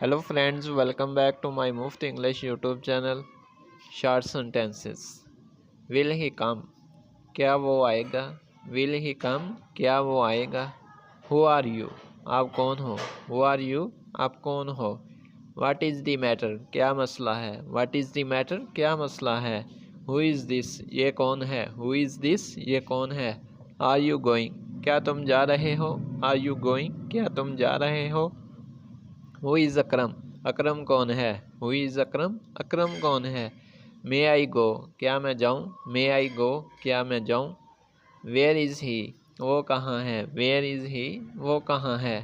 Hello friends, welcome back to my Muft English YouTube channel. Short sentences. Will he come? क्या वो आएगा? Will he come? क्या वो आएगा? Who are you? आप कौन हो? Who are you? आप कौन हो? What is the matter? क्या मसला है? What is the matter? क्या मसला है? Who is this? ये कौन है? Who is this? ये कौन है? Are you going? क्या तुम जा रहे हो? Are you going? क्या तुम जा रहे हो? हु इज़ अकरम? अकरम कौन है? हु इज़ अकरम? अकरम कौन है? मे आई गो? क्या मैं जाऊँ? मे आई गो? क्या मैं जाऊँ? Where is he? वो कहाँ है? Where is he? वो कहाँ है?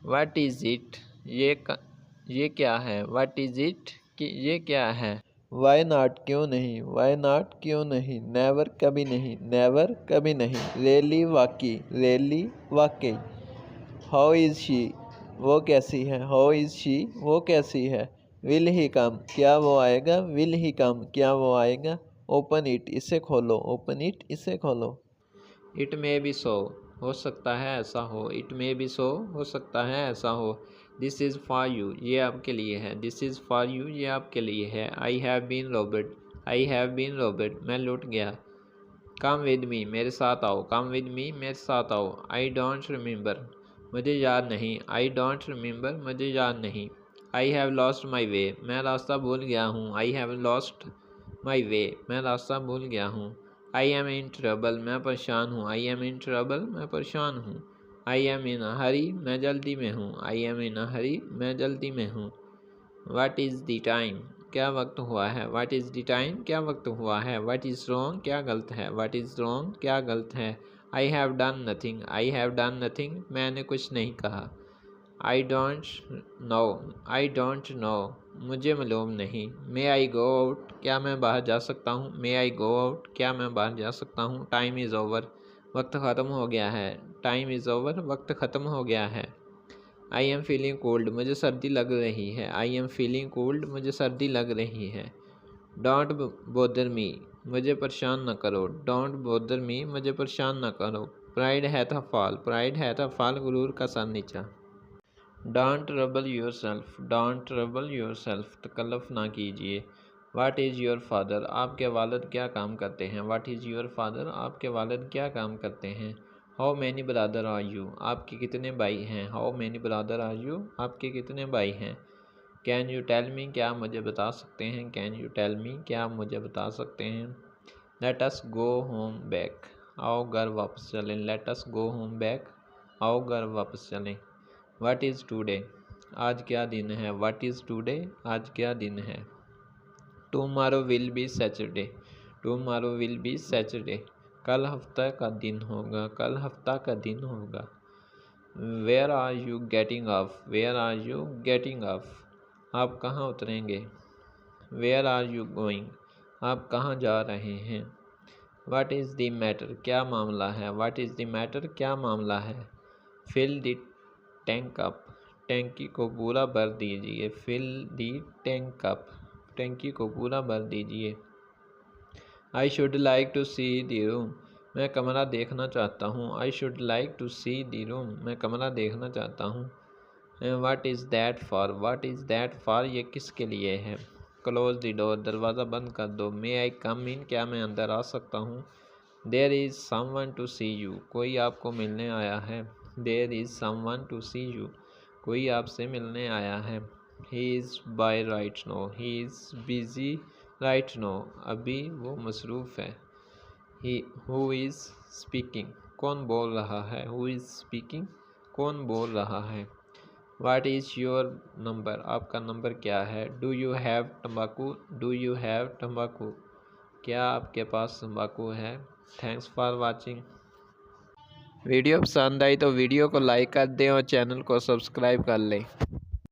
What is it? ये क्या है? What is it? कि ये क्या है? Why not? क्यों नहीं? Why not? क्यों नहीं? नेवर? कभी नहीं? नेवर? कभी नहीं? रेली? वाकई? रेली? वाकई? How is she? वो कैसी है? How is she? वो कैसी है? विल ही कम? क्या वो आएगा? विल ही कम? क्या वो आएगा? Open it? इसे खोलो। Open it? इसे खोलो। इट मे बी सो? हो सकता है ऐसा हो। इट मे बी सो? हो सकता है ऐसा हो। This is for you? ये आपके लिए है। This is for you? ये आपके लिए है। आई have been robbed? I have been robbed? मैं लुट गया। Come with me? मेरे साथ आओ। Come with me? मेरे साथ आओ। I don't remember? मुझे याद नहीं। I don't remember? मुझे याद नहीं। I have lost my way? मैं रास्ता भूल गया हूँ। I have lost my way? मैं रास्ता भूल गया हूँ। I am in trouble? मैं परेशान हूँ। I am in trouble? मैं परेशान हूँ। आई एम इन अ हरी? मैं जल्दी में हूँ। आई एम इन अ हरी? मैं जल्दी में हूँ। What is the time? क्या वक्त हुआ है? What is the time? क्या वक्त हुआ है? What is wrong? क्या गलत है? What is wrong? क्या गलत है? I have done nothing? I have done nothing? मैंने कुछ नहीं कहा। I don't know? I don't know? मुझे मालूम नहीं। मे आई गो आउट? क्या मैं बाहर जा सकता हूँ? मे आई गो आउट? क्या मैं बाहर जा सकता हूँ? Time is over? वक्त ख़त्म हो गया है। Time is over? वक्त ख़त्म हो गया है। I am feeling cold? मुझे सर्दी लग रही है। I am feeling cold? मुझे सर्दी लग रही है। डोंट बोदर मी? मुझे परेशान न करो। डोंट बोदर मी? मुझे परेशान न करो। प्राइड हैथ अ फॉल? प्राइड हैथ अ फॉल? गुरूर का सर नीचा। Don't trouble yourself? Don't trouble yourself? तकल्लुफ़ ना कीजिए। What is your father? आपके वालिद क्या काम करते हैं? What is your father? आपके वालिद क्या काम करते हैं? How many brother are you? आपके कितने भाई हैं? How many brother are you? आपके कितने भाई हैं? Can you tell me? क्या आप मुझे बता सकते हैं? Can you tell me? क्या आप मुझे बता सकते हैं? Let us go home back? आओ घर वापस चलें। Let us go home back? आओ घर वापस चलें। What is today? आज क्या दिन है? What is today? आज क्या दिन है? Tomorrow will be Saturday? Tomorrow will be Saturday? कल हफ्ता का दिन होगा। कल हफ्ता का दिन होगा। Where are you getting off? Where are you getting off? आप कहाँ उतरेंगे? Where are you going? आप कहाँ जा रहे हैं? What is the matter? क्या मामला है? What is the matter? क्या मामला है? Fill the tank up? टैंकी को पूरा भर दीजिए। Fill the tank up? टैंकी को पूरा भर दीजिए। I should like to see the room? मैं कमरा देखना चाहता हूँ। आई should like to see the room? मैं कमरा देखना चाहता हूँ। What is that for? What is that for? ये किसके लिए है? Close the door? दरवाज़ा बंद कर दो। मे आई कम इन? क्या मैं अंदर आ सकता हूँ? There is someone to see you? कोई आपको मिलने आया है। There is someone to see you? कोई आपसे मिलने आया है। He is by right now? He is busy right now? अभी वो मसरूफ़ है। He who is speaking? कौन बोल रहा है? Who is speaking? कौन बोल रहा है? What is your number? आपका नंबर क्या है? Do you have tobacco? Do you have तंबाकू? क्या आपके पास तंबाकू है? Thanks for watching. वीडियो पसंद आई तो वीडियो को लाइक कर दें और चैनल को सब्सक्राइब कर लें।